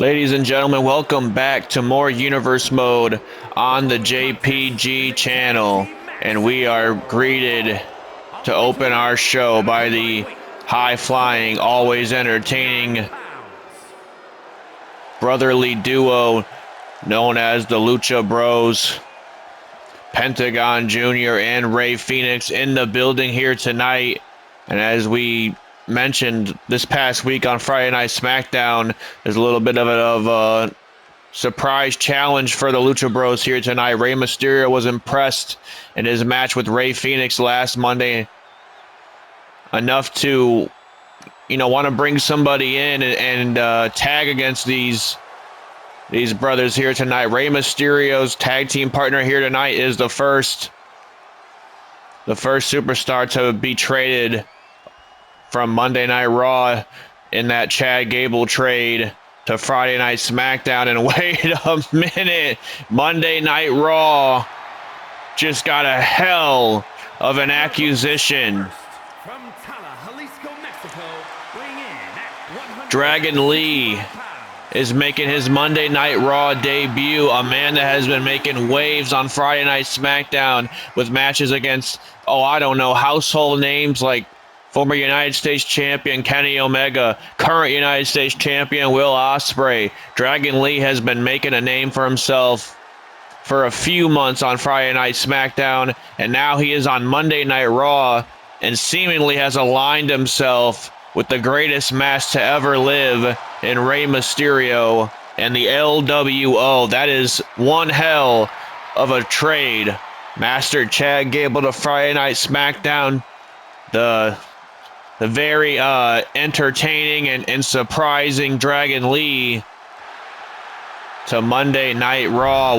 Ladies and gentlemen, welcome back to more Universe Mode on the JPG channel. And we are greeted to open our show by the high-flying, always entertaining brotherly duo known as the Lucha Bros. Pentagon Jr. and Rey Fenix in the building here tonight. And as we mentioned this past week on Friday Night SmackDown, there's a little bit of a surprise challenge for the Lucha Bros here tonight. Rey Mysterio was impressed in his match with Rey Fenix last Monday enough to, want to bring somebody in and tag against these brothers here tonight. Rey Mysterio's tag team partner here tonight is the first superstar to be traded from Monday Night Raw in that Chad Gable trade to Friday Night SmackDown. And wait a minute, Monday Night Raw just got a hell of an accusation. Dragon Lee is making his Monday Night Raw debut, a man that has been making waves on Friday Night SmackDown with matches against, household names like former United States Champion Kenny Omega, current United States Champion Will Ospreay. Dragon Lee has been making a name for himself for a few months on Friday Night SmackDown, and now he is on Monday Night Raw and seemingly has aligned himself with the greatest mask to ever live in Rey Mysterio and the LWO. That is one hell of a trade. Master Chad Gable to Friday Night SmackDown. The very entertaining and surprising Dragon Lee to Monday Night Raw.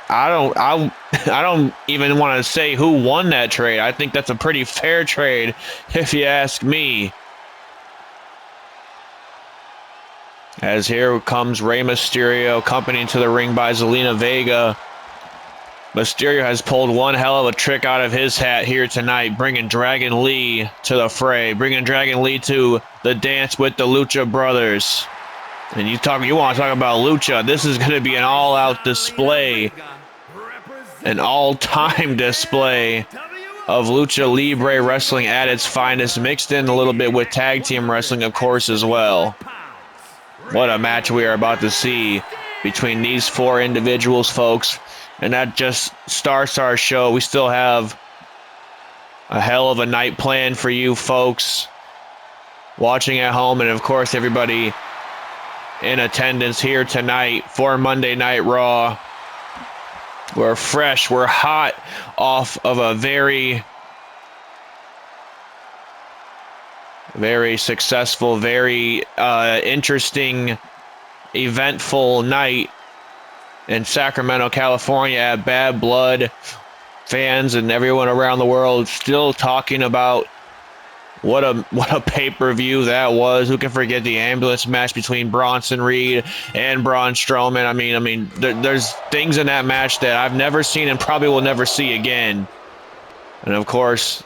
I don't even want to say who won that trade. I think that's a pretty fair trade, if you ask me. As here comes Rey Mysterio, accompanied to the ring by Zelina Vega. Mysterio has pulled one hell of a trick out of his hat here tonight, bringing Dragon Lee to the fray, bringing Dragon Lee to the dance with the Lucha Brothers. And you want to talk about Lucha, this is going to be an all-out display, an all-time display of Lucha Libre wrestling at its finest, mixed in a little bit with tag team wrestling, of course, as well. What a match we are about to see between these four individuals, folks. And that just starts our show. We still have a hell of a night planned for you folks watching at home, and of course everybody in attendance here tonight for Monday Night Raw. We're fresh, we're hot off of a very successful, very interesting, eventful night in Sacramento, California at Bad Blood. Fans and everyone around the world still talking about what a pay-per-view that was. Who can forget the ambulance match between Bronson Reed and Braun Strowman? I mean, there's things in that match that I've never seen and probably will never see again. And of course,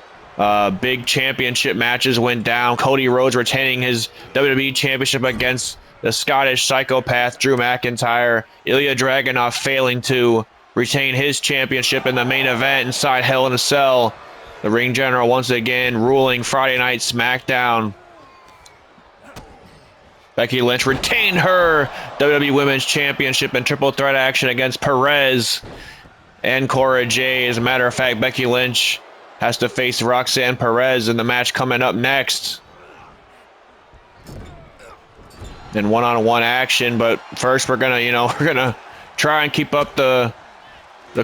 big championship matches went down. Cody Rhodes retaining his WWE Championship against the Scottish psychopath Drew McIntyre. Ilya Dragunov failing to retain his championship in the main event inside Hell in a Cell. The ring general once again ruling Friday Night SmackDown. Becky Lynch retained her WWE Women's Championship in triple threat action against Perez and Cora Jade. As a matter of fact, Becky Lynch has to face Roxanne Perez in the match coming up next. In one-on-one action, but first we're gonna try and keep up the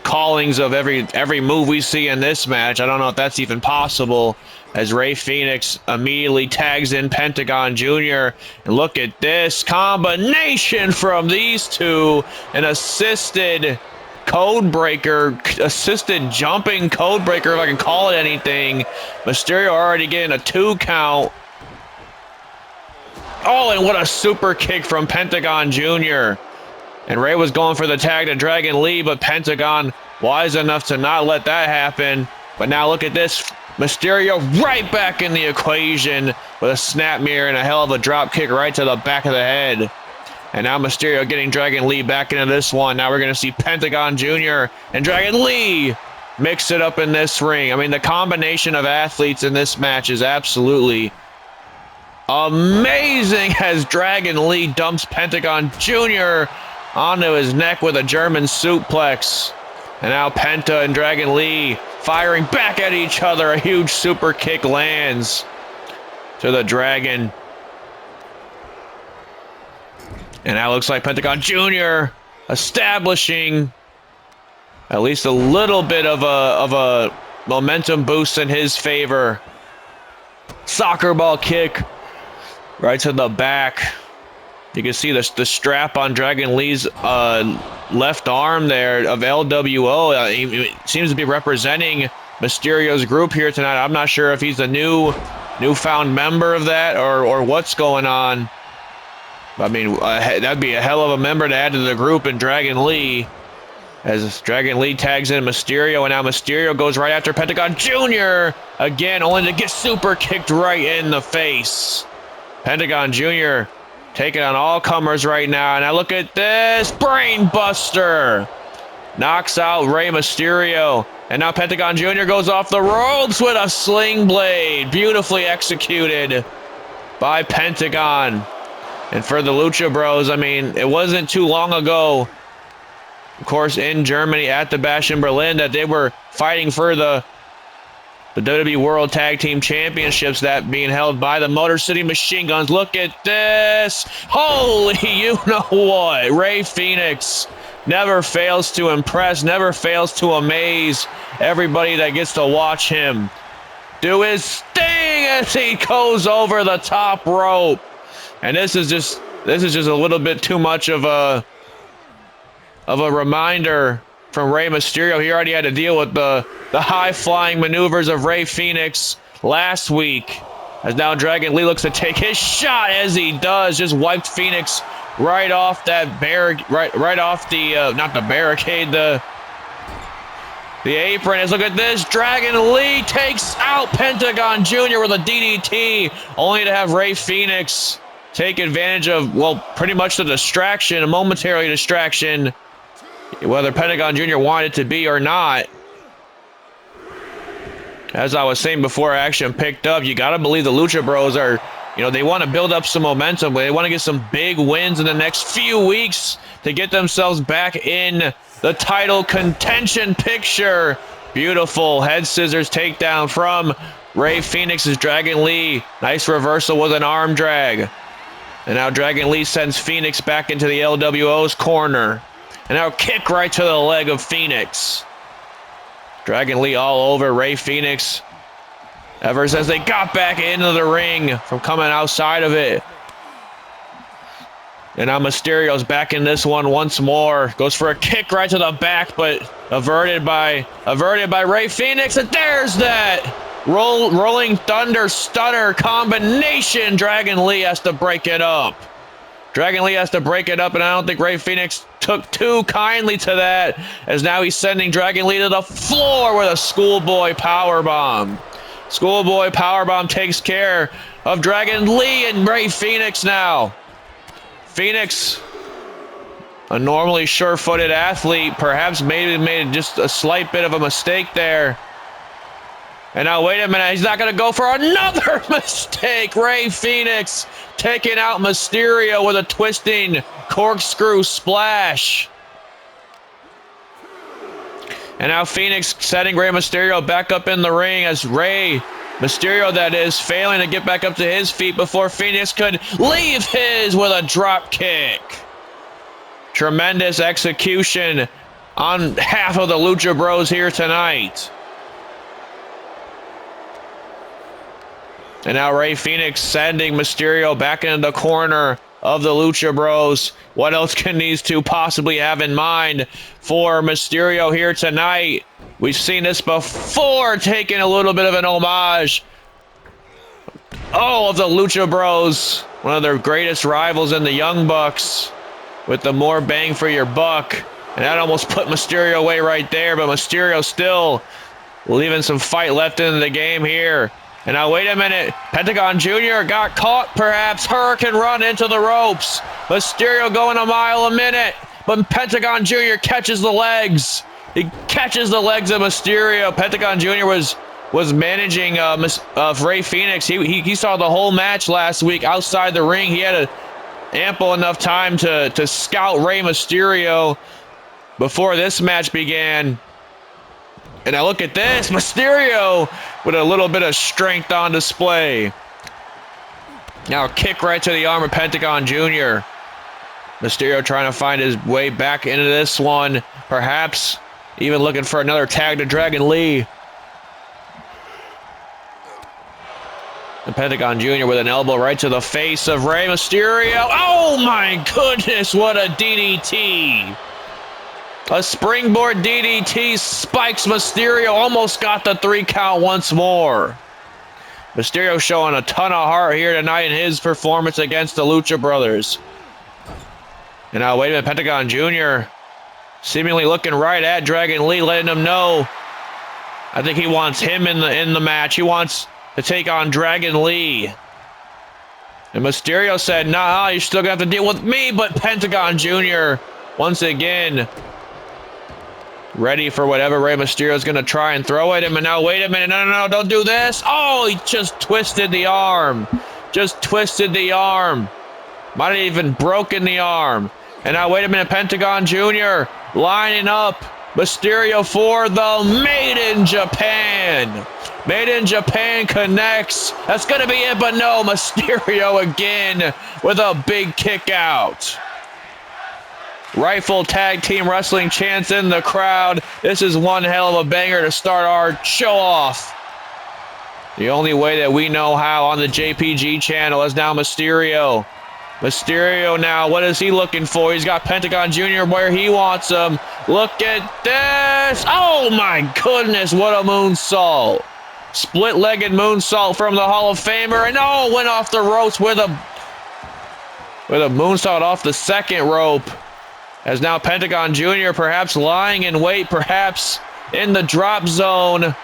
callings of every move we see in this match. I don't know if that's even possible, as Rey Fenix immediately tags in Pentagon Jr. And look at this combination from these two, an assisted code breaker, assisted jumping code breaker, if I can call it anything. Mysterio already getting a 2 count. Oh, and what a super kick from Pentagon Jr. And Rey was going for the tag to Dragon Lee, but Pentagon wise enough to not let that happen. But now look at this. Mysterio right back in the equation with a snap mirror and a hell of a drop kick right to the back of the head. And now Mysterio getting Dragon Lee back into this one. Now we're going to see Pentagon Jr. and Dragon Lee mix it up in this ring. I mean, the combination of athletes in this match is absolutely amazing as Dragon Lee dumps Pentagon Jr. onto his neck with a German suplex. And now Penta and Dragon Lee firing back at each other. A huge super kick lands to the Dragon. And now it looks like Pentagon Jr. establishing at least a little bit of a momentum boost in his favor. Soccer ball kick right to the back. You can see the strap on Dragon Lee's left arm there of LWO. He seems to be representing Mysterio's group here tonight. I'm not sure if he's a newfound member of that or what's going on. I mean, that'd be a hell of a member to add to the group in Dragon Lee. As Dragon Lee tags in Mysterio, and now Mysterio goes right after Pentagon Jr. again, only to get super kicked right in the face. Pentagon Jr. taking on all comers right now. Now look at this. Brain Buster. Knocks out Rey Mysterio. And now Pentagon Jr. goes off the ropes with a sling blade. Beautifully executed by Pentagon. And for the Lucha Bros, I mean, it wasn't too long ago, of course, in Germany at the Bash in Berlin, that they were fighting for the WWE World Tag Team Championships, that being held by the Motor City Machine Guns. Look at this. Holy you-know-what. Rey Fenix never fails to impress, never fails to amaze everybody that gets to watch him do his thing as he goes over the top rope. And this is just a little bit too much of a reminder from Rey Mysterio. He already had to deal with the high-flying maneuvers of Rey Fenix last week. As now Dragon Lee looks to take his shot, as he does, just wiped Fenix right off that right off the not the barricade, the apron. As look at this, Dragon Lee takes out Pentagon Jr. with a DDT, only to have Rey Fenix take advantage of, well, pretty much the distraction, a momentary distraction, whether Pentagon Jr. wanted it to be or not. As I was saying before action picked up, you got to believe the Lucha Bros are, they want to build up some momentum. They want to get some big wins in the next few weeks to get themselves back in the title contention picture. Beautiful head scissors takedown from Rey Fenix's Dragon Lee. Nice reversal with an arm drag. And now Dragon Lee sends Fenix back into the LWO's corner. And now kick right to the leg of Fenix. Dragon Lee all over Rey Fenix ever since they got back into the ring from coming outside of it. And now Mysterio's back in this one once more. Goes for a kick right to the back, but averted by Rey Fenix. And there's that rolling thunder stunner combination. Dragon Lee has to break it up. Dragon Lee has to break it up, and I don't think Rey Fenix took too kindly to that, as now he's sending Dragon Lee to the floor with a schoolboy powerbomb. Schoolboy powerbomb takes care of Dragon Lee and Rey Fenix now. Fenix, a normally sure-footed athlete, perhaps maybe made just a slight bit of a mistake there. And now, wait a minute, he's not going to go for another mistake. Rey Fenix taking out Mysterio with a twisting corkscrew splash. And now Fenix setting Rey Mysterio back up in the ring, as Rey Mysterio, that is, failing to get back up to his feet before Fenix could leave his with a drop kick. Tremendous execution on half of the Lucha Bros here tonight. And now Rey Fenix sending Mysterio back into the corner of the Lucha Bros. What else can these two possibly have in mind for Mysterio here tonight? We've seen this before, taking a little bit of an homage. Of the Lucha Bros, one of their greatest rivals in the Young Bucks, with the more bang for your buck. And that almost put Mysterio away right there, but Mysterio still leaving some fight left in the game here. And now, wait a minute. Pentagon Jr. got caught, perhaps. Hurricane run into the ropes. Mysterio going a mile a minute. But Pentagon Jr. catches the legs. He catches the legs of Mysterio. Pentagon Jr. was managing Rey Fenix. He saw the whole match last week outside the ring. He had ample enough time to scout Rey Mysterio before this match began. And now look at this. Mysterio with a little bit of strength on display. Now kick right to the arm of Pentagon Jr. Mysterio trying to find his way back into this one. Perhaps even looking for another tag to Dragon Lee. And Pentagon Jr. with an elbow right to the face of Rey Mysterio. Oh my goodness, what a DDT. A springboard DDT spikes Mysterio. Almost got the 3 count once more. Mysterio showing a ton of heart here tonight in his performance against the Lucha Brothers. And now, wait a minute, Pentagon Jr. seemingly looking right at Dragon Lee, letting him know. I think he wants him in the match. He wants to take on Dragon Lee. And Mysterio said, nah, you're still going to have to deal with me. But Pentagon Jr. once again ready for whatever Rey Mysterio is going to try and throw at him. And now, wait a minute. No, don't do this. Oh, he just twisted the arm. Just twisted the arm. Might have even broken the arm. And now, wait a minute. Pentagon Jr. lining up Mysterio for the Made in Japan. Made in Japan connects. That's going to be it, but no. Mysterio again with a big kick out. Rightful tag team wrestling chants in the crowd. This is one hell of a banger to start our show off. The only way that we know how on the JPG channel is now Mysterio. Mysterio now, what is he looking for? He's got Pentagon Jr. where he wants him. Look at this. Oh my goodness, what a moonsault. Split-legged moonsault from the Hall of Famer. And oh, went off the ropes with a moonsault off the second rope. As now Pentagon Jr. perhaps lying in wait, perhaps in the drop zone of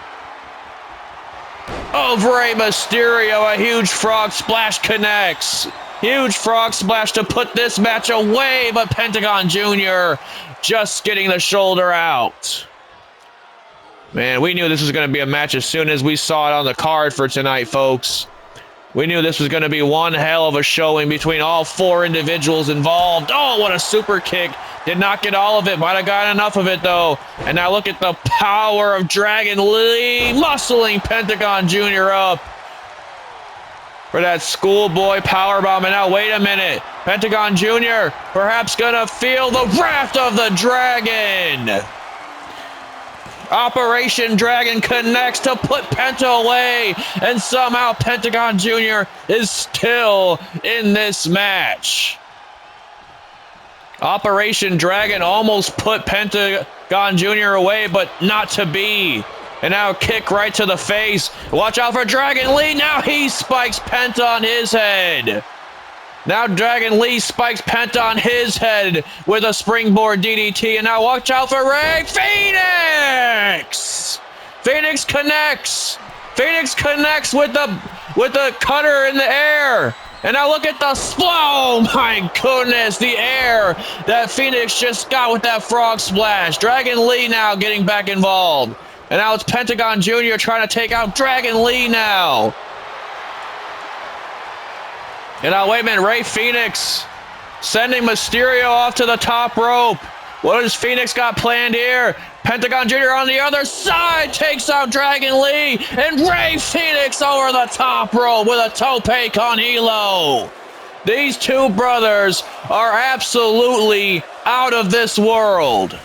Rey Mysterio. A huge frog splash connects. Huge frog splash to put this match away, but Pentagon Jr. just getting the shoulder out. Man, we knew this was going to be a match as soon as we saw it on the card for tonight, folks. We knew this was going to be one hell of a showing between all 4 individuals involved. Oh, what a super kick. Did not get all of it. Might have gotten enough of it, though. And now look at the power of Dragon Lee muscling Pentagon Jr. up for that schoolboy powerbomb. And now, wait a minute. Pentagon Jr. perhaps going to feel the wrath of the Dragon. Operation Dragon connects to put Penta away, and somehow Pentagon Jr. is still in this match. Operation Dragon almost put Pentagon Jr. away, but not to be. And now kick right to the face. Watch out for Dragon Lee. Now he spikes Penta on his head. Now Dragon Lee spikes Penta on his head with a springboard DDT. And now watch out for Rey Fenix. Fenix connects. Fenix connects with the cutter in the air. And now look at the oh my goodness, the air that Fenix just got with that frog splash. Dragon Lee now getting back involved. And now it's Pentagon Jr. trying to take out Dragon Lee now. And now, wait a minute, Rey Fenix sending Mysterio off to the top rope. What has Fenix got planned here? Pentagon Jr. on the other side takes out Dragon Lee. And Rey Fenix over the top rope with a tope con hilo. These two brothers are absolutely out of this world.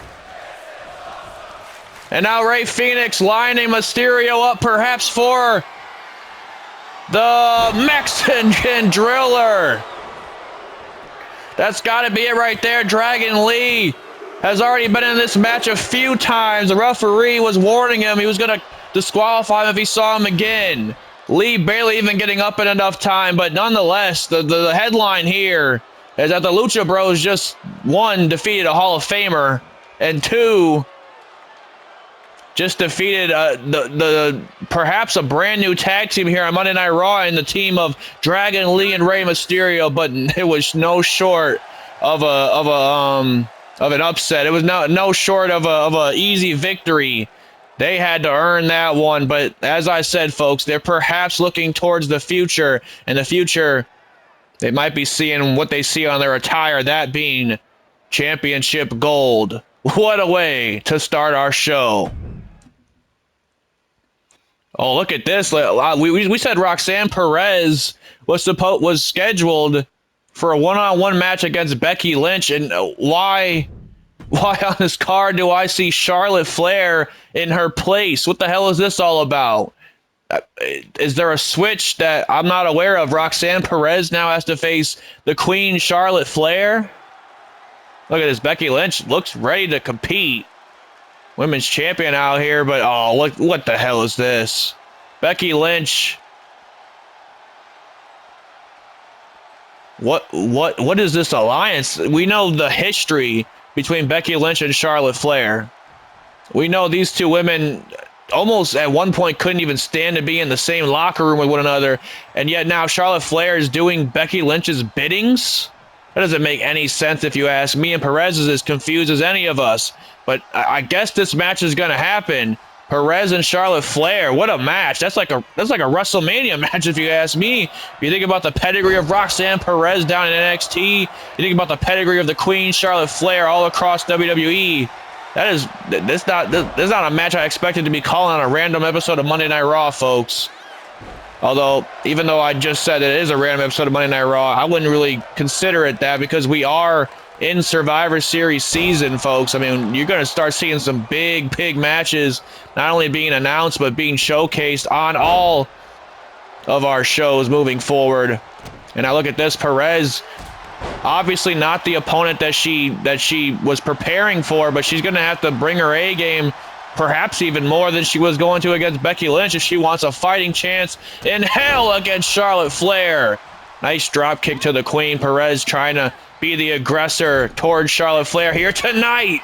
And now Rey Fenix lining Mysterio up perhaps for the Mexican Driller. That's got to be it right there. Dragon Lee has already been in this match a few times. The referee was warning him he was going to disqualify him if he saw him again. Lee barely even getting up in enough time, but nonetheless, the headline here is that the Lucha Bros just, 1, defeated a Hall of Famer, and 2, just defeated the perhaps a brand new tag team here on Monday Night Raw in the team of Dragon Lee and Rey Mysterio, but it was no short of an upset. It was no short of a easy victory. They had to earn that one, but as I said, folks, they're perhaps looking towards the future. In the future, they might be seeing what they see on their attire, that being championship gold. What a way to start our show. Oh, look at this. We said Roxanne Perez was scheduled for a one-on-one match against Becky Lynch, and why on this card do I see Charlotte Flair in her place? What the hell is this all about? Is there a switch that I'm not aware of? Roxanne Perez now has to face the Queen Charlotte Flair? Look at this. Becky Lynch looks ready to compete. Women's champion out here, but oh, look, what the hell is this? Becky Lynch. What is this alliance? We know the history between Becky Lynch and Charlotte Flair. We know these two women almost at one point couldn't even stand to be in the same locker room with one another, and yet now Charlotte Flair is doing Becky Lynch's biddings? That doesn't make any sense if you ask me, and Perez is as confused as any of us. But I guess this match is going to happen. Perez and Charlotte Flair, what a match. That's like a WrestleMania match if you ask me. If you think about the pedigree of Roxanne Perez down in NXT, you think about the pedigree of the Queen Charlotte Flair all across WWE. That's not a match I expected to be calling on a random episode of Monday Night Raw, folks. Although, even though I just said it is a random episode of Monday Night Raw, I wouldn't really consider it that because we are in Survivor Series season, folks. I mean, you're going to start seeing some big matches not only being announced, but being showcased on all of our shows moving forward. And now look at this. Perez, obviously not the opponent that she was preparing for, but she's going to have to bring her A game perhaps even more than she was going to against Becky Lynch if she wants a fighting chance in hell against Charlotte Flair. Nice drop kick to the Queen. Perez trying to be the aggressor towards Charlotte Flair here tonight.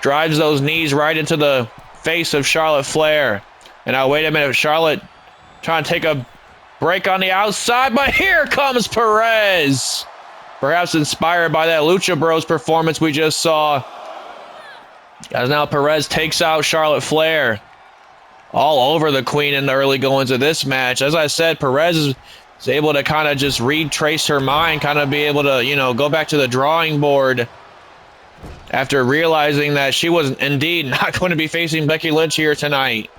Drives those knees right into the face of Charlotte Flair. And now wait a minute, Charlotte trying to take a break on the outside, but here comes Perez. Perhaps inspired by that Lucha Bros performance we just saw. As now Perez takes out Charlotte Flair. All over the Queen in the early goings of this match. As I said, Perez is able to kind of just retrace her mind, kind of be able to, go back to the drawing board after realizing that she was indeed not going to be facing Becky Lynch here tonight.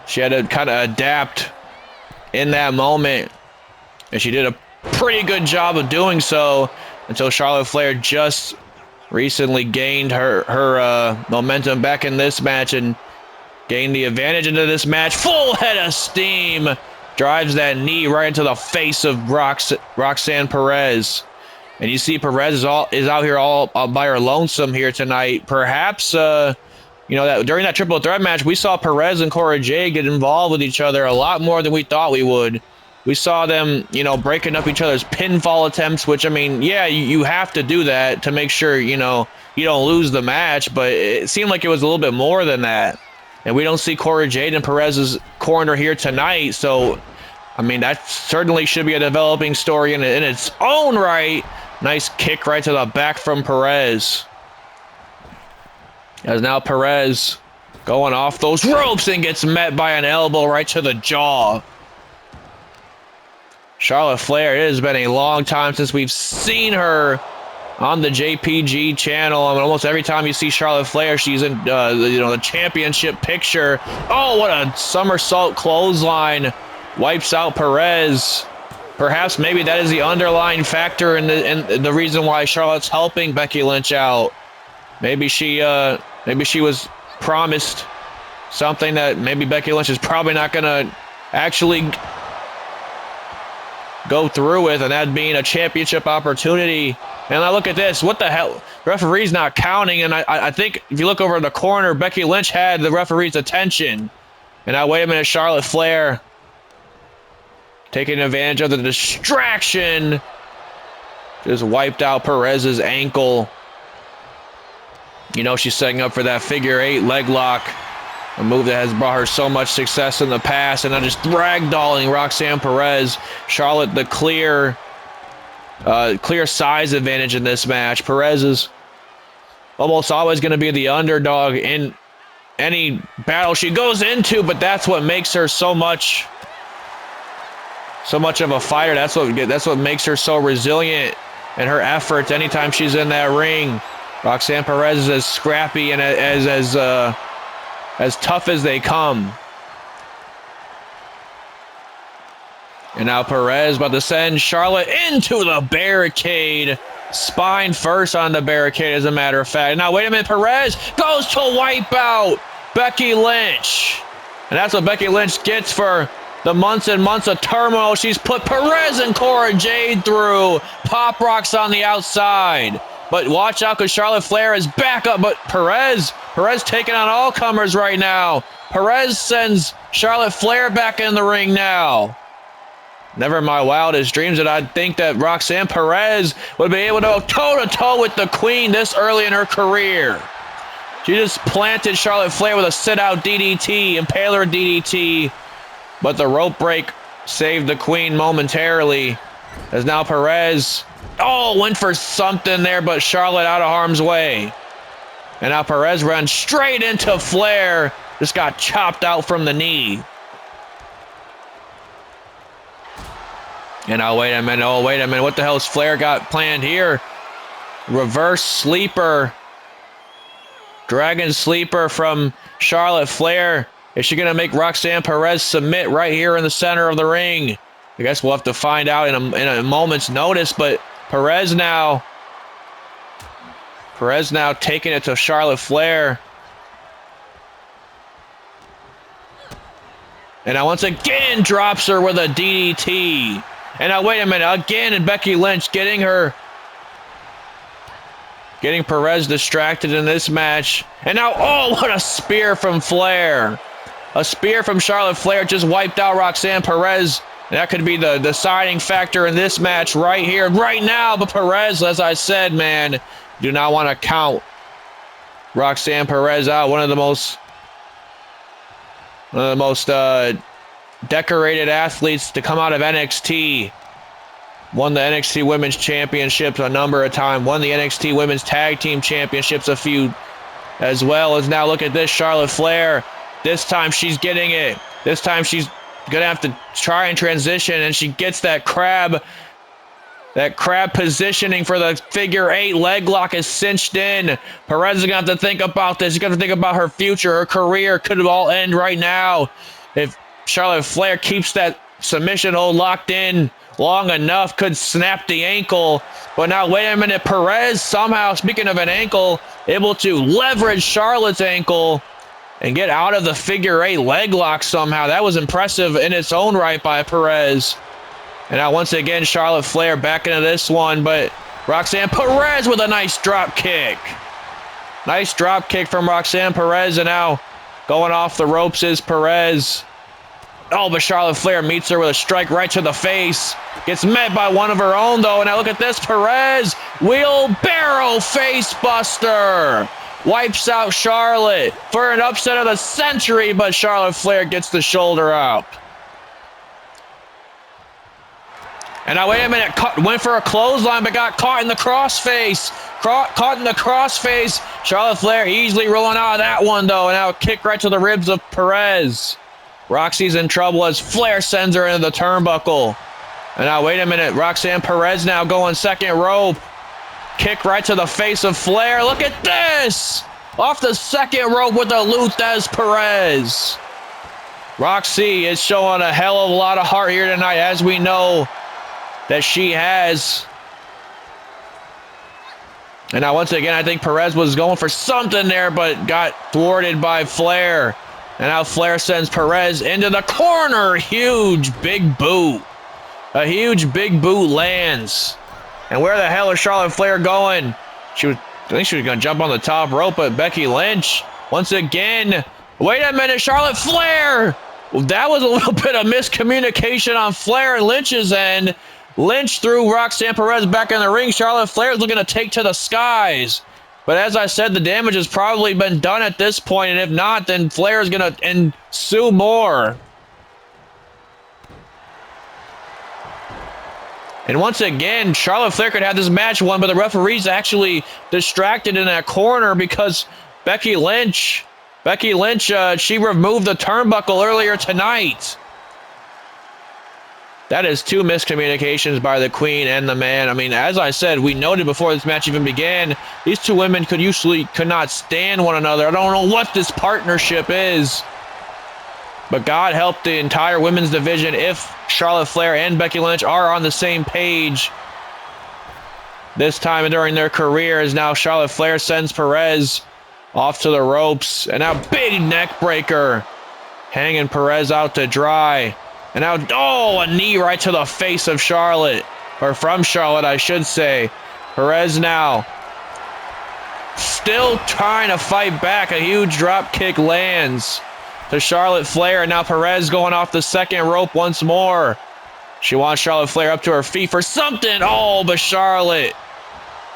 She had to kind of adapt in that moment, and she did a pretty good job of doing so until Charlotte Flair just recently gained her momentum back in this match and gained the advantage into this match. Full head of steam. Drives that knee right into the face of Roxanne Perez. And you see Perez is out here all by her lonesome here tonight. Perhaps, that during that triple threat match, we saw Perez and Cora Jade get involved with each other a lot more than we thought we would. We saw them, breaking up each other's pinfall attempts, which, I mean, yeah, you have to do that to make sure, you don't lose the match. But it seemed like it was a little bit more than that. And we don't see Cora Jade in Perez's corner here tonight. So, I mean, that certainly should be a developing story in its own right. Nice kick right to the back from Perez. As now Perez going off those ropes and gets met by an elbow right to the jaw. Charlotte Flair, it has been a long time since we've seen her on the JPG channel. I mean, almost every time you see Charlotte Flair, she's in the championship picture. Oh, what a somersault clothesline. Wipes out Perez. Perhaps maybe that is the underlying factor in the reason why Charlotte's helping Becky Lynch out. Maybe she was promised something that maybe Becky Lynch is probably not going to actually go through with, and that being a championship opportunity. And I look at this. What the hell? The referee's not counting, and I think if you look over in the corner, Becky Lynch had the referee's attention. And now, wait a minute, Charlotte Flair taking advantage of the distraction. Just wiped out Perez's ankle. She's setting up for that figure 8 leg lock. A move that has brought her so much success in the past, and now just ragdolling Roxanne Perez. Charlotte, the clear size advantage in this match. Perez is almost always going to be the underdog in any battle she goes into, but that's what makes her so much of a fighter. That's what makes her so resilient in her efforts anytime she's in that ring. Roxanne Perez is as scrappy and as tough as they come. And now Perez about to send Charlotte into the barricade. Spine first on the barricade, as a matter of fact. Now, wait a minute. Perez goes to wipe out Becky Lynch. And that's what Becky Lynch gets for the months and months of turmoil she's put Perez and Cora Jade through. Pop rocks on the outside. But watch out, because Charlotte Flair is back up. But Perez taking on all comers right now. Perez sends Charlotte Flair back in the ring now. Never in my wildest dreams did I think that Roxanne Perez would be able to go toe-to-toe with the Queen this early in her career. She just planted Charlotte Flair with a sit-out DDT, impaler DDT. But the rope break saved the Queen momentarily. As now Perez, went for something there, but Charlotte out of harm's way. And now Perez runs straight into Flair. Just got chopped out from the knee. And wait a minute. What the hell has Flair got planned here? Reverse sleeper. Dragon sleeper from Charlotte Flair. Is she going to make Roxanne Perez submit right here in the center of the ring? I guess we'll have to find out in a moment's notice. But Perez now taking it to Charlotte Flair. And now once again drops her with a DDT. And now wait a minute, again, and Becky Lynch getting Perez distracted in this match. And now, what a spear from Flair. A spear from Charlotte Flair just wiped out Roxanne Perez. And that could be the deciding factor in this match right here, right now. But Perez, as I said, man, do not want to count Roxanne Perez out. One of the most decorated athletes to come out of NXT. Won the NXT Women's Championships a number of times. Won the NXT Women's Tag Team Championships a few as well. As now look at this, Charlotte Flair. This time she's getting it. This time she's going to have to try and transition, and she gets that crab positioning for the figure 8. Leg lock is cinched in. Perez is going to have to think about this. She's going to think about her future, her career. Could all end right now if Charlotte Flair keeps that submission hold locked in long enough. Could snap the ankle. But now, wait a minute. Perez somehow, speaking of an ankle, able to leverage Charlotte's ankle and get out of the figure 8 leg lock somehow. That was impressive in its own right by Perez. And now, once again, Charlotte Flair back into this one. But Roxanne Perez with a nice drop kick. Nice drop kick from Roxanne Perez. And now going off the ropes is Perez. But Charlotte Flair meets her with a strike right to the face. Gets met by one of her own, though. And now look at this. Perez, wheelbarrow face buster. Wipes out Charlotte for an upset of the century, but Charlotte Flair gets the shoulder out. And now, wait a minute. Went for a clothesline, but got caught in the crossface. Caught in the crossface. Charlotte Flair easily rolling out of that one, though. And now a kick right to the ribs of Perez. Roxy's in trouble as Flair sends her into the turnbuckle. And now, wait a minute. Roxanne Perez now going second rope. Kick right to the face of Flair. Look at this. Off the second rope with a Luthez Perez. Roxy is showing a hell of a lot of heart here tonight, as we know that she has. And now, once again, I think Perez was going for something there, but got thwarted by Flair. And now Flair sends Perez into the corner. Huge big boot. A huge big boot lands. And where the hell is Charlotte Flair going? I think she was going to jump on the top rope, but Becky Lynch, once again. Wait a minute, Charlotte Flair. Well, that was a little bit of miscommunication on Flair and Lynch's end. Lynch threw Roxanne Perez back in the ring. Charlotte Flair is looking to take to the skies. But as I said, the damage has probably been done at this point, and if not, then Flair is going to ensue more. And once again, Charlotte Flair could have this match won, but the referee's actually distracted in that corner because Becky Lynch, she removed the turnbuckle earlier tonight. That is 2 miscommunications by the Queen and the man. I mean, as I said, we noted before this match even began, these 2 women could not stand one another. I don't know what this partnership is. But God help the entire women's division if Charlotte Flair and Becky Lynch are on the same page. This time during their careers, now Charlotte Flair sends Perez off to the ropes. And now big neck breaker, hanging Perez out to dry. And now, oh, a knee right to the face of Charlotte. Or from Charlotte, I should say. Perez now still trying to fight back. A huge drop kick lands to Charlotte Flair, and now Perez going off the second rope once more. She wants Charlotte Flair up to her feet for something. Oh, but Charlotte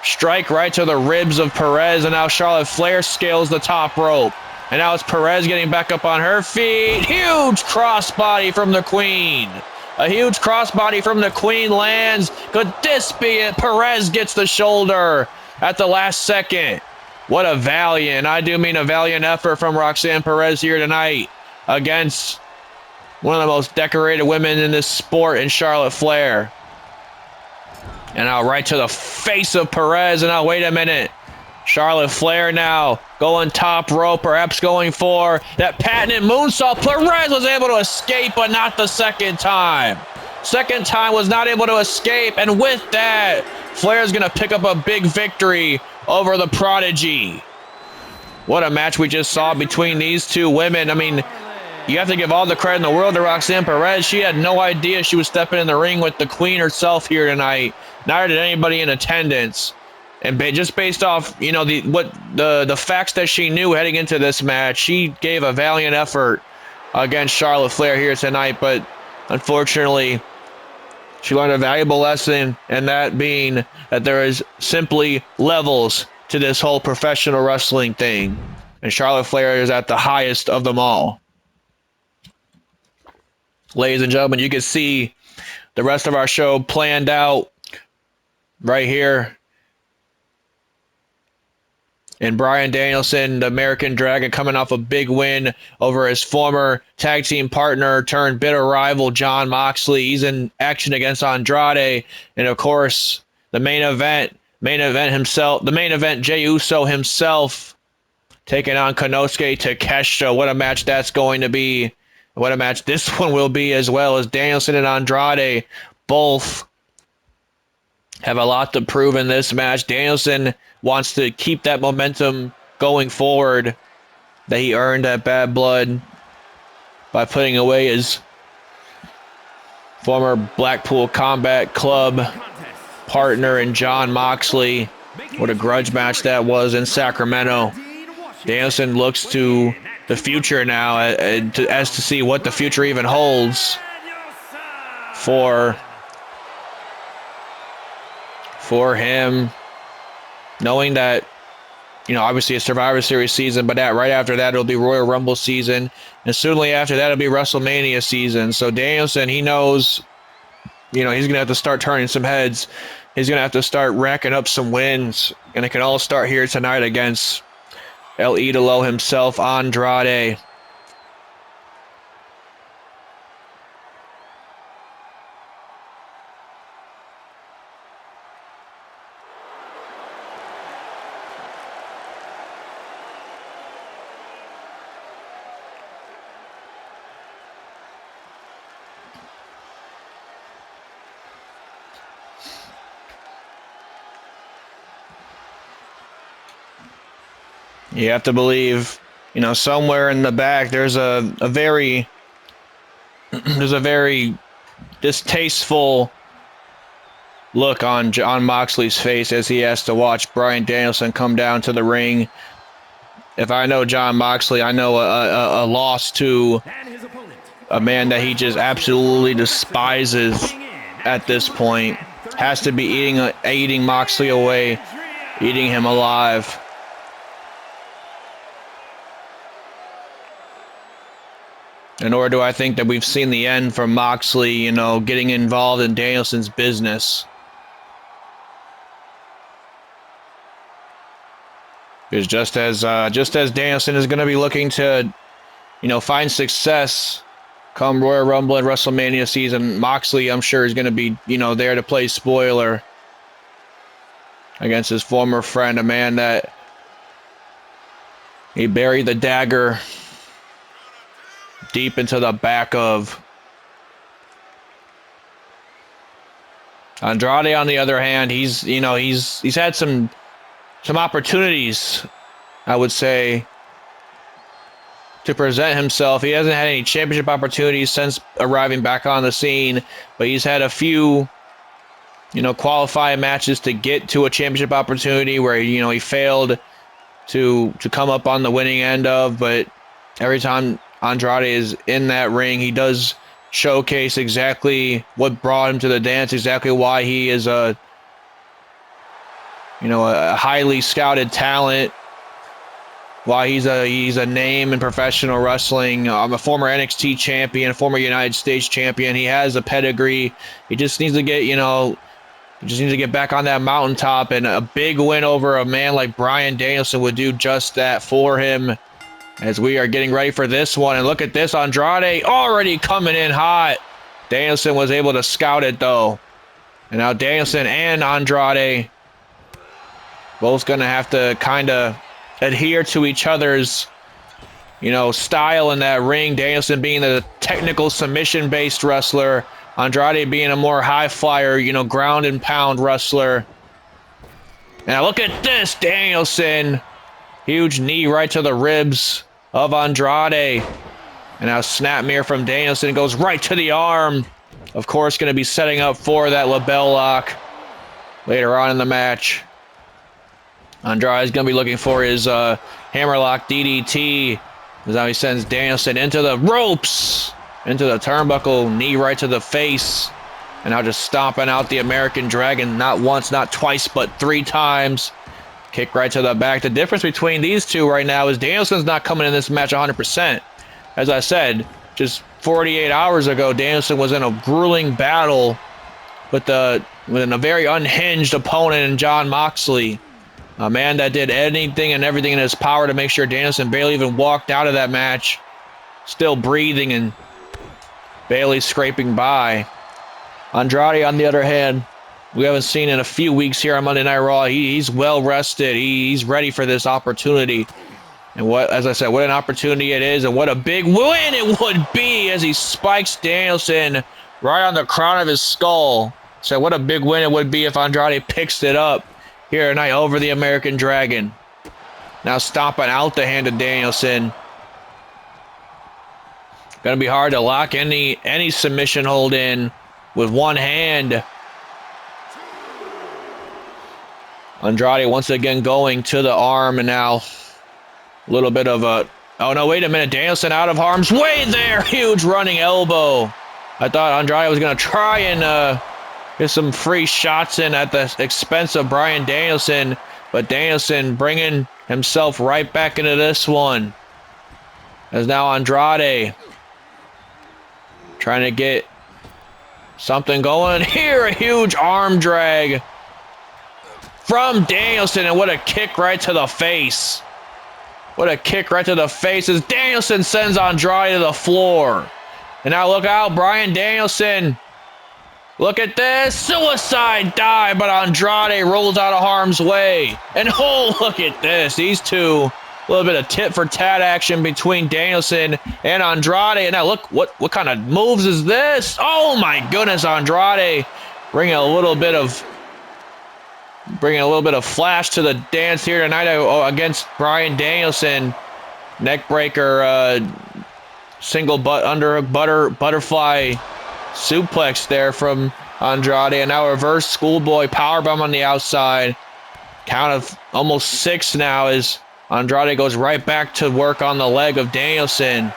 strike right to the ribs of Perez, and now Charlotte Flair scales the top rope. And now it's Perez getting back up on her feet. Huge crossbody from the Queen. A huge crossbody from the Queen lands. Could this be it? Perez gets the shoulder at the last second. What a valiant, I do mean a valiant effort from Roxanne Perez here tonight against one of the most decorated women in this sport in Charlotte Flair. And now right to the face of Perez. And now wait a minute. Charlotte Flair now going top rope, perhaps going for that patented moonsault. Perez was able to escape, but not the second time. Second time was not able to escape. And with that, Flair's going to pick up a big victory over the Prodigy. What a match we just saw between these 2 women. I mean, you have to give all the credit in the world to Roxanne Perez. She had no idea she was stepping in the ring with the Queen herself here tonight. Neither did anybody in attendance. And just based off, you know, the facts that she knew heading into this match, she gave a valiant effort against Charlotte Flair here tonight. But unfortunately, she learned a valuable lesson, and that being that there is simply levels to this whole professional wrestling thing. And Charlotte Flair is at the highest of them all. Ladies and gentlemen, you can see the rest of our show planned out right here. And Bryan Danielson, the American Dragon, coming off a big win over his former tag team partner turned bitter rival, Jon Moxley. He's in action against Andrade. And of course, the main event Jey Uso himself taking on Konosuke Takeshita. What a match that's going to be. What a match this one will be, as well as Danielson and Andrade both have a lot to prove in this match. Danielson wants to keep that momentum going forward that he earned at Bad Blood by putting away his former Blackpool Combat Club partner in Jon Moxley. What a grudge match that was in Sacramento. Danielson looks to the future now as to see what the future even holds for him, knowing that, you know, obviously a Survivor Series season, but right after that it'll be Royal Rumble season, and soonly after that it'll be WrestleMania season. So Danielson, he knows, you know, he's going to have to start turning some heads. He's going to have to start racking up some wins, and it can all start here tonight against El Idolo himself, Andrade. You have to believe, you know, somewhere in the back there's a very distasteful look on Jon Moxley's face as he has to watch Bryan Danielson come down to the ring. If I know Jon Moxley, I know a loss to a man that he just absolutely despises at this point. Has to be eating Moxley away, eating him alive. nor do I think that we've seen the end from Moxley, you know, getting involved in Danielson's business. Because just as Danielson is going to be looking to, you know, find success come Royal Rumble and WrestleMania season, Moxley, I'm sure, is going to be, you know, there to play spoiler against his former friend, a man that he buried the dagger deep into the back of. Andrade, on the other hand, he's had some opportunities, I would say, to present himself. He hasn't had any championship opportunities since arriving back on the scene, but he's had a few, you know, qualifying matches to get to a championship opportunity where, you know, he failed to come up on the winning end of. But every time Andrade is in that ring, he does showcase exactly what brought him to the dance, exactly why he is a highly scouted talent, why he's a name in professional wrestling. I'm a former NXT champion, former United States champion. He has a pedigree. He just needs to get back on that mountaintop, and a big win over a man like Bryan Danielson would do just that for him. As we are getting ready for this one, and look at this, Andrade already coming in hot. Danielson was able to scout it though, and now Danielson and Andrade both gonna have to kind of adhere to each other's, you know, style in that ring. Danielson being the technical submission-based wrestler, Andrade being a more high-flyer, you know, ground and pound wrestler. Now look at this, Danielson. Huge knee right to the ribs of Andrade. And now snap mirror from Danielson goes right to the arm. Of course, going to be setting up for that label lock later on in the match. Andrade is going to be looking for his hammerlock DDT. As now he sends Danielson into the ropes, into the turnbuckle, knee right to the face. And now just stomping out the American Dragon, not once, not twice, but 3 times. Kick right to the back. The difference between these two right now is Danielson's not coming in this match 100%. As I said, just 48 hours ago, Danielson was in a grueling battle with a very unhinged opponent in Jon Moxley. A man that did anything and everything in his power to make sure Danielson barely even walked out of that match. Still breathing and barely scraping by. Andrade, on the other hand, we haven't seen in a few weeks here on Monday Night Raw. He's well rested. He's ready for this opportunity. And as I said, what an opportunity it is, and what a big win it would be as he spikes Danielson right on the crown of his skull. So what a big win it would be if Andrade picks it up here tonight over the American Dragon. Now stomping out the hand of Danielson. Gonna be hard to lock any submission hold in with one hand. Andrade once again going to the arm, and now a little bit of a... Oh, no, wait a minute. Danielson out of harm's way there. Huge running elbow. I thought Andrade was going to try and get some free shots in at the expense of Bryan Danielson, but Danielson bringing himself right back into this one. As now Andrade trying to get something going here. A huge arm drag from Danielson, and what a kick right to the face. What a kick right to the face as Danielson sends Andrade to the floor. And now look out, Bryan Danielson. Look at this. Suicide dive, but Andrade rolls out of harm's way. And oh, look at this. These two, a little bit of tit for tat action between Danielson and Andrade. And now look, what kind of moves is this? Oh my goodness, Andrade bringing a little bit of flash to the dance here tonight against Bryan Danielson. Neckbreaker, single butterfly suplex there from Andrade, and now reverse schoolboy powerbomb on the outside. Count of almost 6 now as Andrade goes right back to work on the leg of Danielson.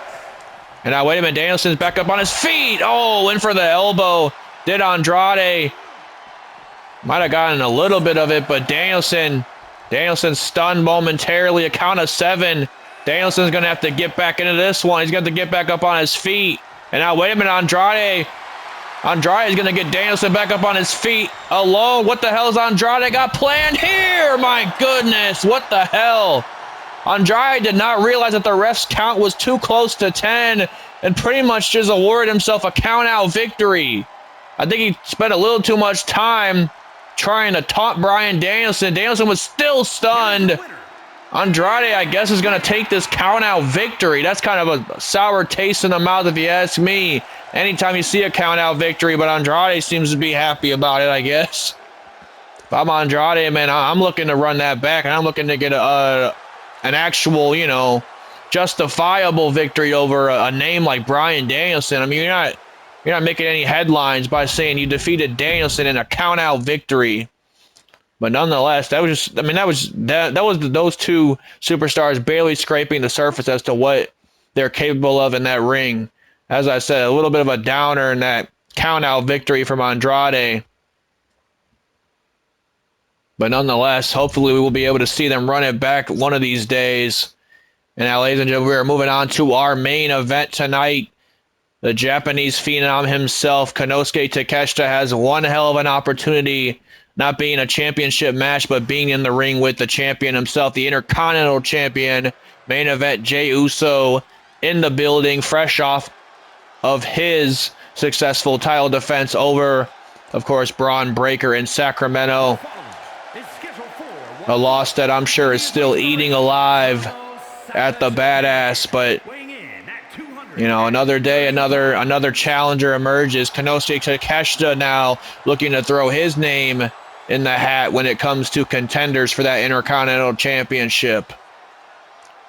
And now wait a minute, Danielson's back up on his feet. Oh, in for the elbow. Did Andrade. Might have gotten a little bit of it, but Danielson stunned momentarily. A count of 7 Danielson's going to have to get back into this one. He's going to get back up on his feet. And now, wait a minute, Andrade is going to get Danielson back up on his feet alone. What the hell is Andrade got planned here? My goodness, what the hell? Andrade did not realize that the ref's count was too close to 10 and pretty much just awarded himself a count-out victory. I think he spent a little too much time trying to taunt Bryan Danielson. Danielson was still stunned. Andrade, I guess, is going to take this count-out victory. That's kind of a sour taste in the mouth if you ask me. Anytime you see a count-out victory, but Andrade seems to be happy about it, I guess. If I'm Andrade, man, I'm looking to run that back, and I'm looking to get an actual, you know, justifiable victory over a name like Bryan Danielson. I mean, you're not making any headlines by saying you defeated Danielson in a count-out victory. But nonetheless, that was just, I mean, that was those two superstars barely scraping the surface as to what they're capable of in that ring. As I said, a little bit of a downer in that count-out victory from Andrade. But nonetheless, hopefully we will be able to see them run it back one of these days. And now, ladies and gentlemen, we are moving on to our main event tonight. The Japanese phenom himself, Konosuke Takeshita, has one hell of an opportunity, not being a championship match, but being in the ring with the champion himself, the Intercontinental Champion. Main event Jey Uso in the building, fresh off of his successful title defense over, of course, Braun Breaker in Sacramento. A loss that I'm sure is still eating alive at the badass, but you know, another day, another challenger emerges. Konosuke Takeshita now looking to throw his name in the hat when it comes to contenders for that Intercontinental Championship.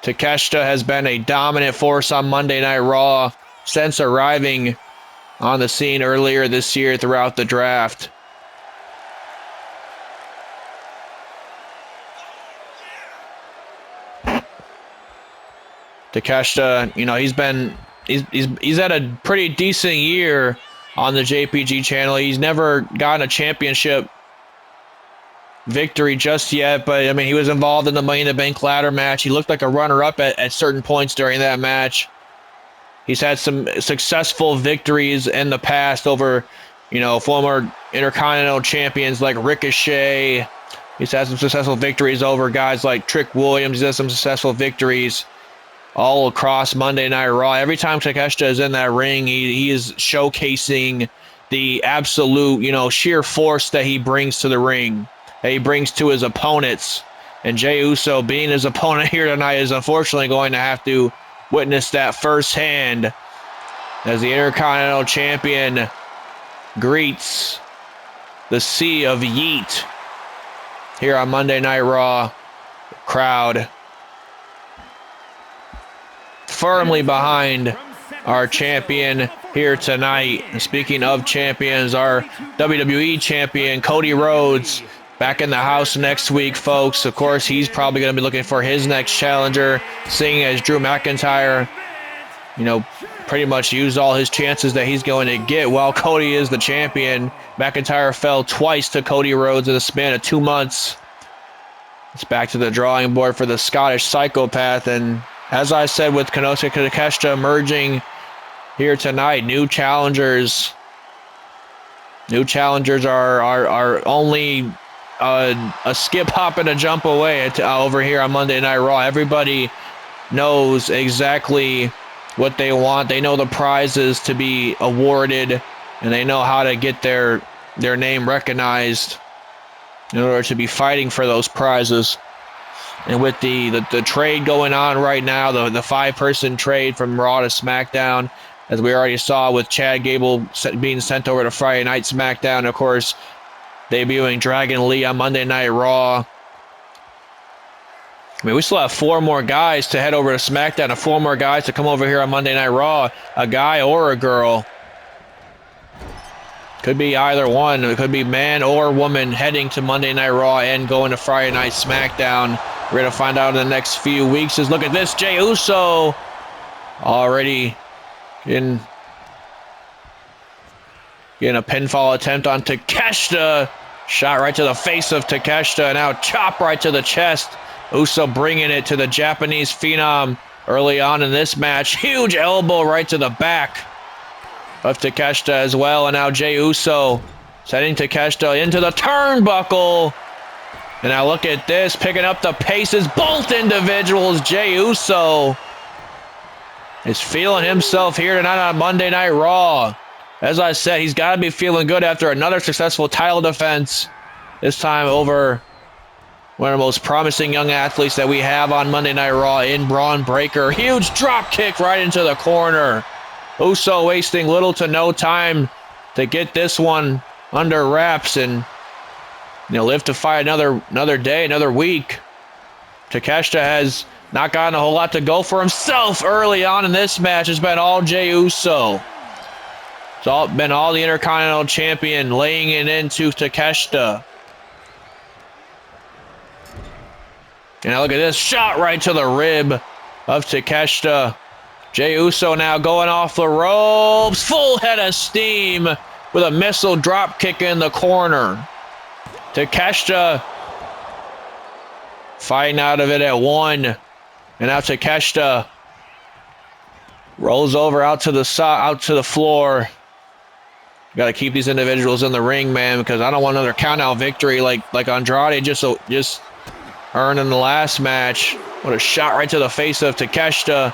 Takeshita has been a dominant force on Monday Night Raw since arriving on the scene earlier this year throughout the draft. Takeshita, you know, he's had a pretty decent year on the JPG channel. He's never gotten a championship victory just yet, but I mean, he was involved in the Money in the Bank ladder match. He looked like a runner-up at certain points during that match. He's had some successful victories in the past over, you know, former Intercontinental champions like Ricochet. He's had some successful victories over guys like Trick Williams. He's had some successful victories all across Monday Night Raw. Every time Takeshita is in that ring, he is showcasing the absolute, you know, sheer force that he brings to the ring, that he brings to his opponents. And Jey Uso, being his opponent here tonight, is unfortunately going to have to witness that firsthand as the Intercontinental Champion greets the Sea of Yeet here on Monday Night Raw. Crowd firmly behind our champion here tonight. And speaking of champions, our WWE champion, Cody Rhodes, back in the house next week, folks. Of course, he's probably going to be looking for his next challenger, seeing as Drew McIntyre, you know, pretty much used all his chances that he's going to get while Cody is the champion. McIntyre fell twice to Cody Rhodes in the span of 2 months. It's back to the drawing board for the Scottish psychopath. And as I said, with Konosuke Takeshita emerging here tonight, new challengers are only a skip, hop, and a jump away over here on Monday Night Raw. Everybody knows exactly what they want. They know the prizes to be awarded, and they know how to get their name recognized in order to be fighting for those prizes. And with the trade going on right now, the 5-person trade from Raw to SmackDown, as we already saw with Chad Gable being sent over to Friday Night SmackDown, of course, debuting Dragon Lee on Monday Night Raw. I mean, we still have 4 more guys to head over to SmackDown, and 4 more guys to come over here on Monday Night Raw, a guy or a girl. Could be either one. It could be man or woman heading to Monday Night Raw and going to Friday Night SmackDown. We're going to find out in the next few weeks. Look at this, Jey Uso already getting a pinfall attempt on Takeshita. Shot right to the face of Takeshita. Now chop right to the chest. Uso bringing it to the Japanese phenom early on in this match. Huge elbow right to the back of Takeshita as well. And now Jey Uso sending Takeshita into the turnbuckle. And now look at this, picking up the paces. Both individuals. Jey Uso is feeling himself here tonight on Monday Night Raw. As I said, he's got to be feeling good after another successful title defense. This time over one of the most promising young athletes that we have on Monday Night Raw in Braun Breaker. Huge drop kick right into the corner. Uso wasting little to no time to get this one under wraps and live to fight another day, another week. Takeshita has not gotten a whole lot to go for himself early on in this match. It's been all Jey Uso. It's been all the Intercontinental Champion laying it into Takeshita. And now look at this shot right to the rib of Takeshita. Jey Uso now going off the ropes. Full head of steam with a missile drop kick in the corner. Takeshita fighting out of it at one. And now Takeshita rolls over out to the floor. Got to keep these individuals in the ring, man, because I don't want another count-out victory like Andrade just earned in the last match. What a shot right to the face of Takeshita.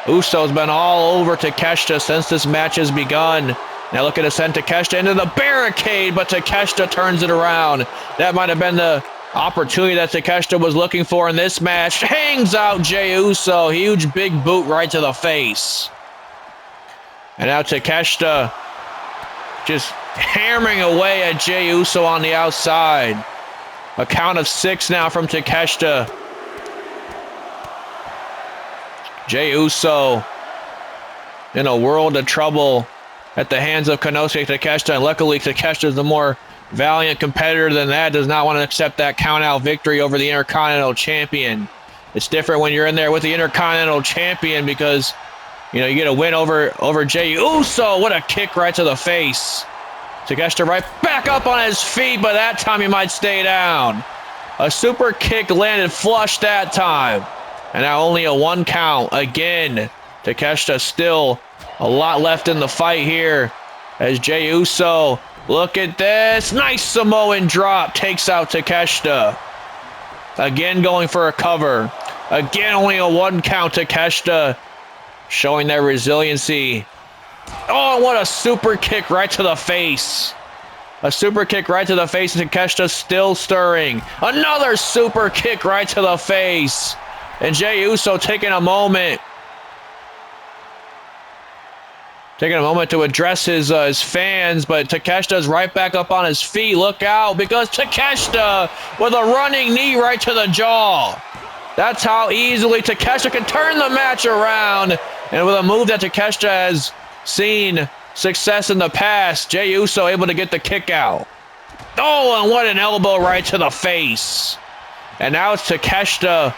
Uso's been all over Takeshita since this match has begun. Now looking to send Takeshita into the barricade, but Takeshita turns it around. That might have been the opportunity that Takeshita was looking for in this match. Hangs out Jey Uso. Huge big boot right to the face. And now Takeshita just hammering away at Jey Uso on the outside. A count of 6 now from Takeshita. Jey Uso in a world of trouble at the hands of Konosuke Takeshita. And luckily, Takeshita is the more valiant competitor than that. Does not want to accept that count-out victory over the Intercontinental Champion. It's different when you're in there with the Intercontinental Champion because, you get a win over Jey Uso. What a kick right to the face. Takeshita right back up on his feet, but that time he might stay down. A super kick landed flush that time. And now only a 1 count. Again, Takeshita still a lot left in the fight here as Jey Uso, look at this. Nice Samoan drop, takes out Takeshita. Again going for a cover. Again, only a 1 count. Takeshita showing their resiliency. Oh, what a super kick right to the face. A super kick right to the face, and Takeshita still stirring. Another super kick right to the face. And Jey Uso taking a moment to address his fans, but Takeshita's right back up on his feet. Look out, because Takeshita with a running knee right to the jaw. That's how easily Takeshita can turn the match around. And with a move that Takeshita has seen success in the past, Jey Uso able to get the kick out. Oh, and what an elbow right to the face. And now it's Takeshita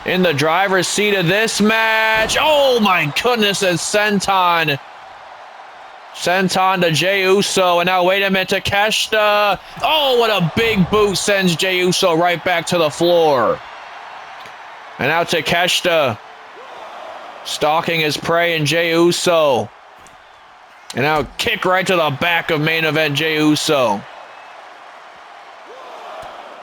in the driver's seat of this match. Oh my goodness, and Senton to Jey Uso. And now wait a minute, Takeshita. Oh, what a big boot sends Jey Uso right back to the floor. And now Takeshita stalking his prey, and Jey Uso. And now kick right to the back of Main Event Jey Uso.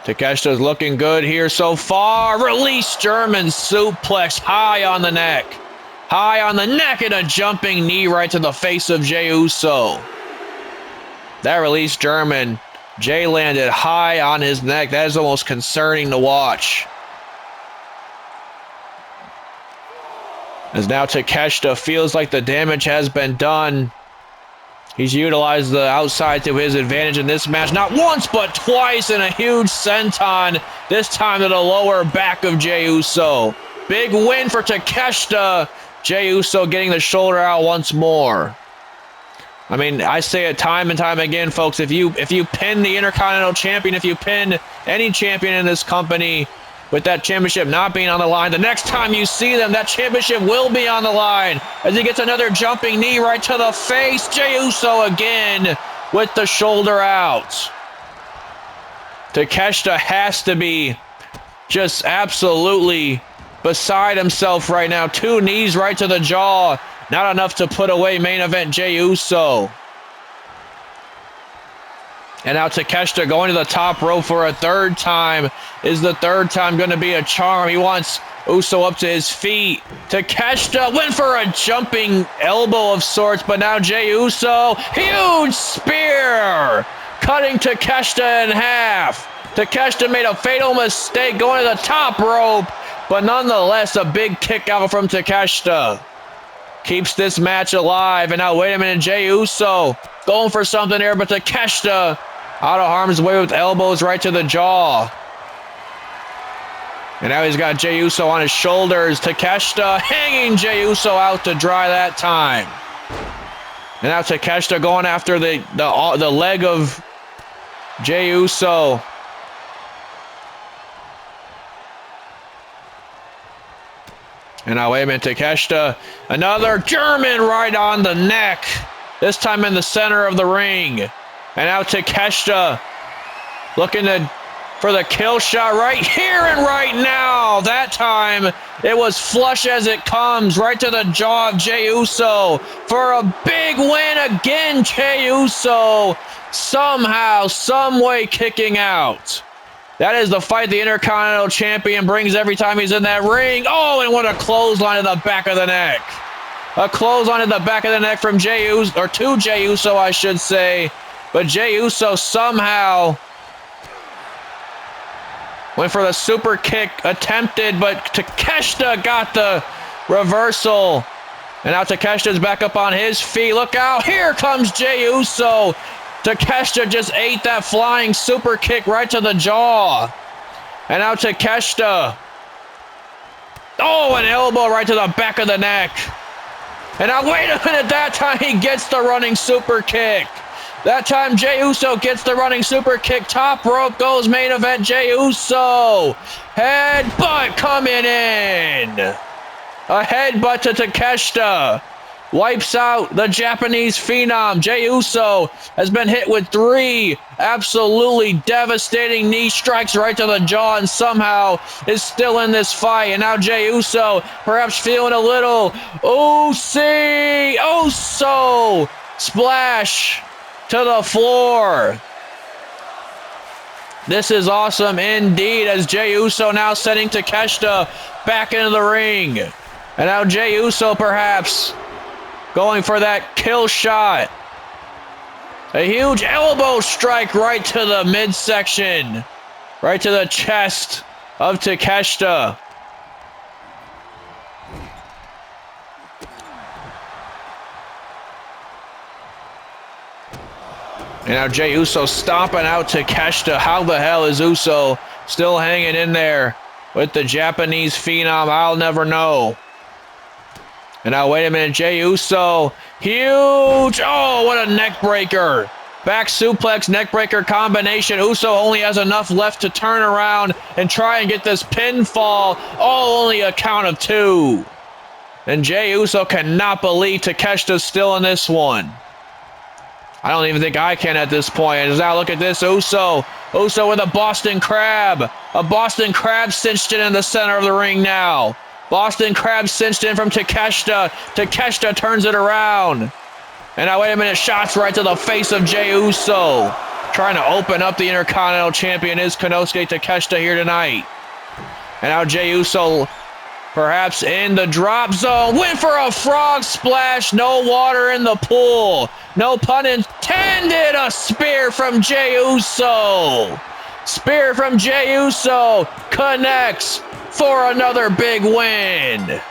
Takeshita's looking good here so far. Release German suplex high on the neck. High on the neck, and a jumping knee right to the face of Jey Uso. That release German, Jey landed high on his neck. That is almost concerning to watch. As now Takeshita feels like the damage has been done. He's utilized the outside to his advantage in this match. Not once, but twice, and a huge senton. This time to the lower back of Jey Uso. Big win for Takeshita. Jey Uso getting the shoulder out once more. I mean, I say it time and time again, folks. If you pin the Intercontinental Champion, if you pin any champion in this company, with that championship not being on the line, the next time you see them, that championship will be on the line. As he gets another jumping knee right to the face. Jey Uso again with the shoulder out. Takeshita has to be just absolutely beside himself right now. 2 knees right to the jaw. Not enough to put away Main Event Jey Uso. And now Takeshita going to the top rope for a 3rd time. Is the 3rd time going to be a charm? He wants Uso up to his feet. Takeshita went for a jumping elbow of sorts, but now Jey Uso, huge spear, cutting Takeshita in half. Takeshita made a fatal mistake going to the top rope, but nonetheless a big kick out from Takeshita. Keeps this match alive. And now wait a minute, Jey Uso going for something here, but Takeshita out of harm's way with elbows right to the jaw. And now he's got Jey Uso on his shoulders. Takeshita hanging Jey Uso out to dry that time. And now Takeshita going after the leg of Jey Uso. And now wait a minute, Takeshita, another German right on the neck. This time in the center of the ring. And now Takeshita looking for the kill shot right here and right now. That time it was flush as it comes right to the jaw of Jey Uso for a big win again. Jey Uso somehow, some way kicking out. That is the fight the Intercontinental Champion brings every time he's in that ring. Oh, and what a clothesline to the back of the neck. A clothesline to the back of the neck from Jey Uso, or to Jey Uso, I should say. But Jey Uso somehow went for the super kick, attempted, but Takeshita got the reversal. And now Takeshita's back up on his feet. Look out, here comes Jey Uso. Takeshita just ate that flying super kick right to the jaw. And now Takeshita. Oh, an elbow right to the back of the neck. And now wait a minute, that time he gets the running super kick. That time Jey Uso gets the running super kick. Top rope goes Main Event Jey Uso. Headbutt coming in. A headbutt to Takeshita. Wipes out the Japanese Phenom. Jey Uso has been hit with 3 absolutely devastating knee strikes right to the jaw and somehow is still in this fight. And now Jey Uso perhaps feeling a little Uso splash to the floor. This is awesome indeed as Jey Uso now sending Takeshita back into the ring. And now Jey Uso perhaps going for that kill shot. A huge elbow strike right to the midsection. Right to the chest of Takeshita. And now Jey Uso stomping out Takeshita. How the hell is Uso still hanging in there with the Japanese Phenom? I'll never know. And now wait a minute, Jey Uso, huge, oh, what a neck breaker. Back suplex, neck breaker combination. Uso only has enough left to turn around and try and get this pinfall. Oh, only a count of 2. And Jey Uso cannot believe Takeshita's still in this one. I don't even think I can at this point. And now look at this, Uso with a Boston Crab. A Boston Crab cinched in the center of the ring now. Boston Crab cinched in from Takeshita. Takeshita turns it around. And now wait a minute, shots right to the face of Jey Uso. Trying to open up the Intercontinental Champion is Konosuke Takeshita here tonight. And now Jey Uso perhaps in the drop zone. Went for a frog splash. No water in the pool. No pun intended. A spear from Jey Uso. Spear from Jey Uso connects for another big win.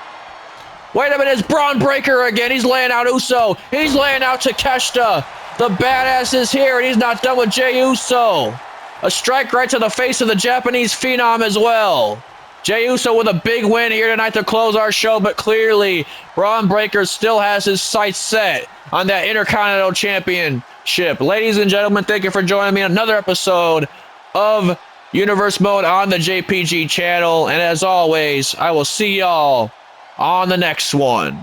Wait a minute, it's Braun Breaker again. He's laying out Uso. He's laying out Takeshita. The badass is here, and he's not done with Jey Uso. A strike right to the face of the Japanese Phenom as well. Jey Uso with a big win here tonight to close our show, but clearly Braun Breaker still has his sights set on that Intercontinental Championship. Ladies and gentlemen, thank you for joining me on another episode of Universe Mode on the JPG channel. And as always, I will see y'all on the next one.